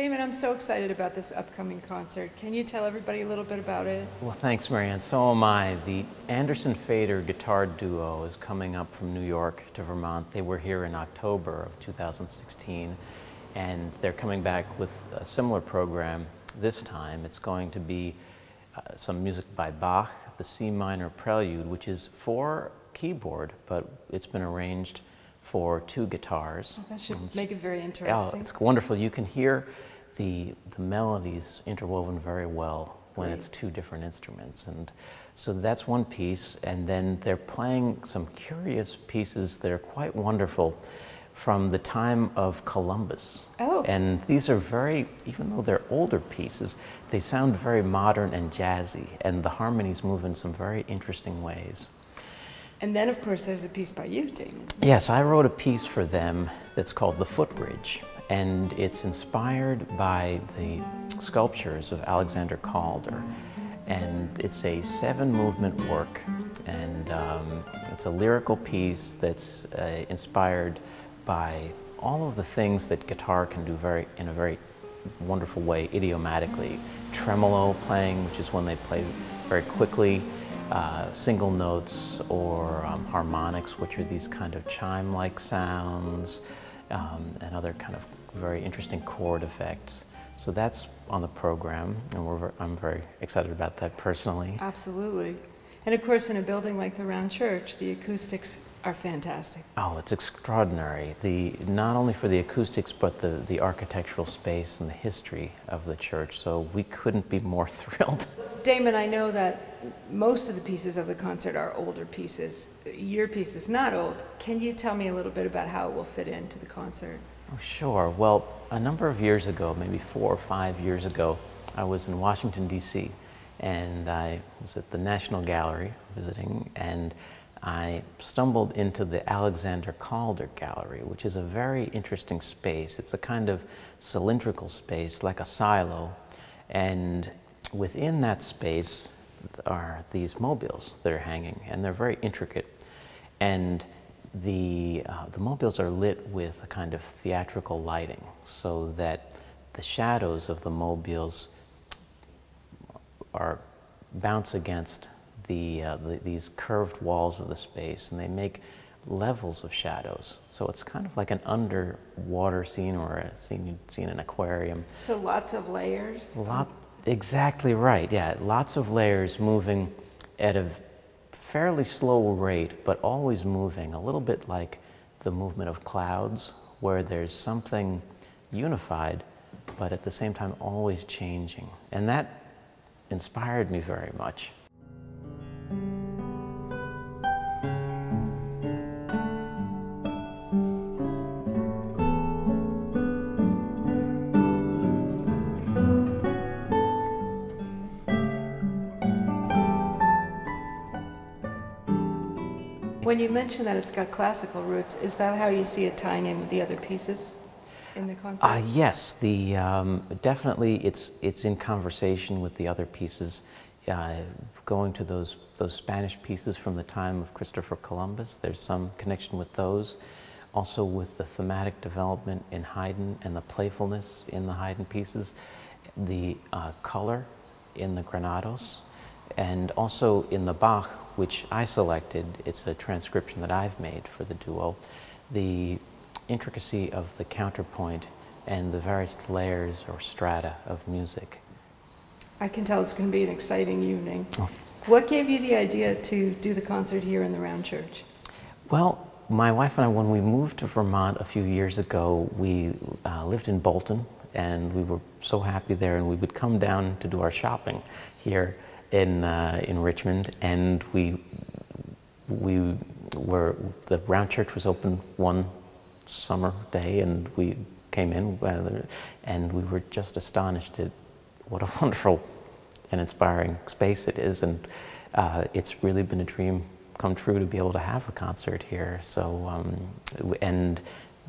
Damon, I'm so excited about this upcoming concert. Can you tell everybody a little bit about it? Well, thanks, Marianne. So am I. The Anderson Fader guitar duo is coming up from New York to Vermont. They were here in October of 2016, and they're coming back with a similar program this time. It's going to be some music by Bach, the C minor prelude, which is for keyboard, but it's been arranged for 2 guitars. That should make it very interesting. Oh, it's wonderful. You can hear the melodies interwoven very well when it's 2 different instruments. And so that's one piece. And then they're playing some curious pieces that are quite wonderful from the time of Columbus. Oh. And these are very, even though they're older pieces, they sound very modern and jazzy. And the harmonies move in some very interesting ways. And then, of course, there's a piece by you, Damon. Yes, I wrote a piece for them that's called The Footbridge, and it's inspired by the sculptures of Alexander Calder. And it's a 7-movement work, and it's a lyrical piece that's inspired by all of the things that guitar can do in a very wonderful way, idiomatically. Tremolo playing, which is when they play very quickly, single notes, or harmonics, which are these kind of chime-like sounds, and other kind of very interesting chord effects. So that's on the program, and I'm very excited about that personally. Absolutely. And of course, in a building like the Round Church, the acoustics are fantastic. Oh, it's extraordinary. Not only for the acoustics, but the architectural space and the history of the church. So we couldn't be more thrilled. Damon, I know that most of the pieces of the concert are older pieces. Your piece is not old. Can you tell me a little bit about how it will fit into the concert? Oh, sure. Well, a number of years ago, maybe 4 or 5 years ago, I was in Washington, D.C., and I was at the National Gallery visiting, and I stumbled into the Alexander Calder Gallery, which is a very interesting space. It's a kind of cylindrical space, like a silo, and within that space are these mobiles that are hanging, and they're very intricate. And the mobiles are lit with a kind of theatrical lighting, so that the shadows of the mobiles bounce against these curved walls of the space, and they make levels of shadows. So it's kind of like an underwater scene, or a scene you'd see in an aquarium. So lots of layers? Exactly right, yeah. Lots of layers moving at a fairly slow rate, but always moving, a little bit like the movement of clouds, where there's something unified, but at the same time always changing. And that inspired me very much. When you mention that it's got classical roots, is that how you see it tying in with the other pieces in the concert? Yes, definitely it's in conversation with the other pieces, going to those Spanish pieces from the time of Christopher Columbus. There's some connection with those. Also with the thematic development in Haydn and the playfulness in the Haydn pieces, the color in the Granados, and also in the Bach, which I selected. It's a transcription that I've made for the duo. The intricacy of the counterpoint and the various layers or strata of music. I can tell it's going to be an exciting evening. Oh. What gave you the idea to do the concert here in the Round Church? Well, my wife and I, when we moved to Vermont a few years ago, we lived in Bolton, and we were so happy there, and we would come down to do our shopping here in Richmond, and the Round Church was open one summer day, and we came in, and we were just astonished at what a wonderful and inspiring space it is, and it's really been a dream come true to be able to have a concert here. So, and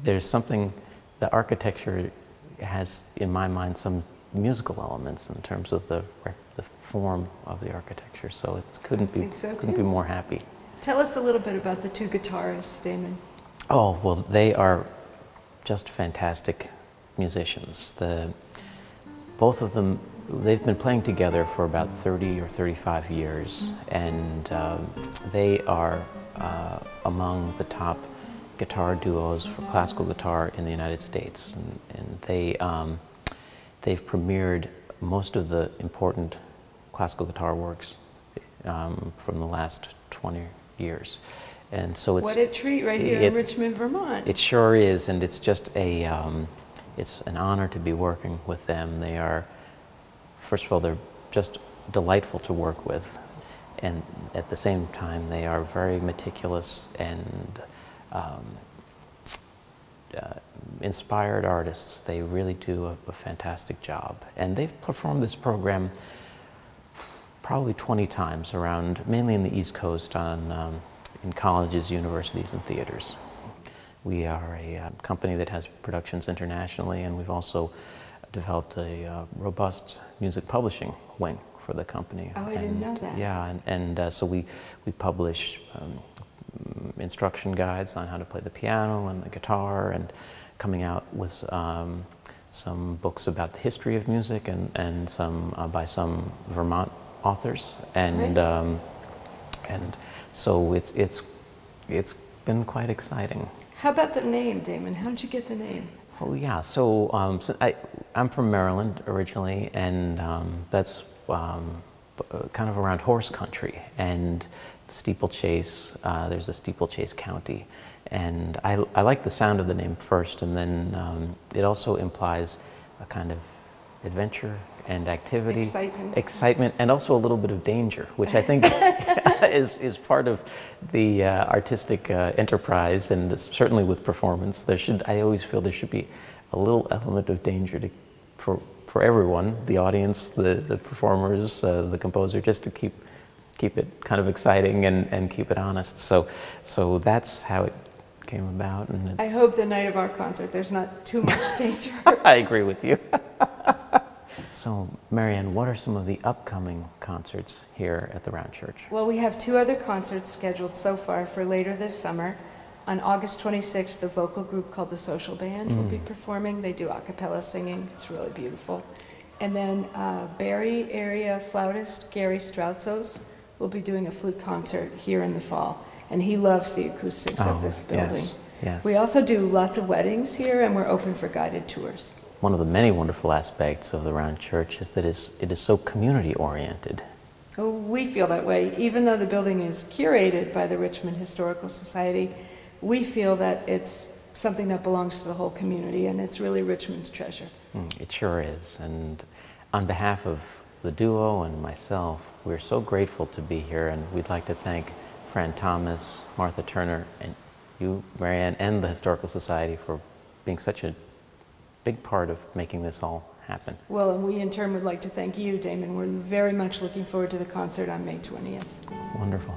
there's something, the architecture has, in my mind, some musical elements in terms of the form of the architecture, so it couldn't be more happy. Tell us a little bit about the 2 guitarists, Damon. Oh, well, they are just fantastic musicians. Both of them, they've been playing together for about 30 or 35 years, and they are among the top guitar duos for classical guitar in the United States. And they've premiered most of the important classical guitar works from the last 20 years. And so it's... What a treat right here in Richmond, Vermont. It sure is, and it's just it's an honor to be working with them. They are, first of all, they're just delightful to work with, and at the same time they are very meticulous and inspired artists. They really do a fantastic job, and they've performed this program probably 20 times around, mainly in the East Coast, in colleges, universities, and theaters. We are a company that has productions internationally, and we've also developed a robust music publishing wing for the company. Oh, I didn't know that. Yeah, so we publish instruction guides on how to play the piano and the guitar, and coming out with some books about the history of music, and some by some Vermont authors, and so it's been quite exciting. How about the name, Damon? How did you get the name? Oh yeah, so, I'm from Maryland originally, and that's kind of around horse country, and Steeplechase, there's a Steeplechase County, and I like the sound of the name first, and then it also implies a kind of adventure and activity, excitement, and also a little bit of danger, which I think is part of the artistic enterprise, and certainly with performance. I always feel there should be a little element of danger for everyone, the audience, the performers, the composer, just to keep it kind of exciting and keep it honest. So that's how it came about. And I hope the night of our concert there's not too much danger. I agree with you. So, Marianne, what are some of the upcoming concerts here at the Round Church? Well, we have 2 other concerts scheduled so far for later this summer. On August 26th, the vocal group called the Social Band will be performing. They do a cappella singing. It's really beautiful. And then Barrie area flautist Gary Stroutzos will be doing a flute concert here in the fall. And he loves the acoustics of this building. Yes. We also do lots of weddings here, and we're open for guided tours. One of the many wonderful aspects of the Round Church is that it is so community-oriented. Oh, we feel that way. Even though the building is curated by the Richmond Historical Society, we feel that it's something that belongs to the whole community, and it's really Richmond's treasure. It sure is. And on behalf of the duo and myself, we're so grateful to be here, and we'd like to thank Fran Thomas, Martha Turner, and you, Marianne, and the Historical Society for being such a big part of making this all happen. Well, and we in turn would like to thank you, Damon. We're very much looking forward to the concert on May 20th. Wonderful.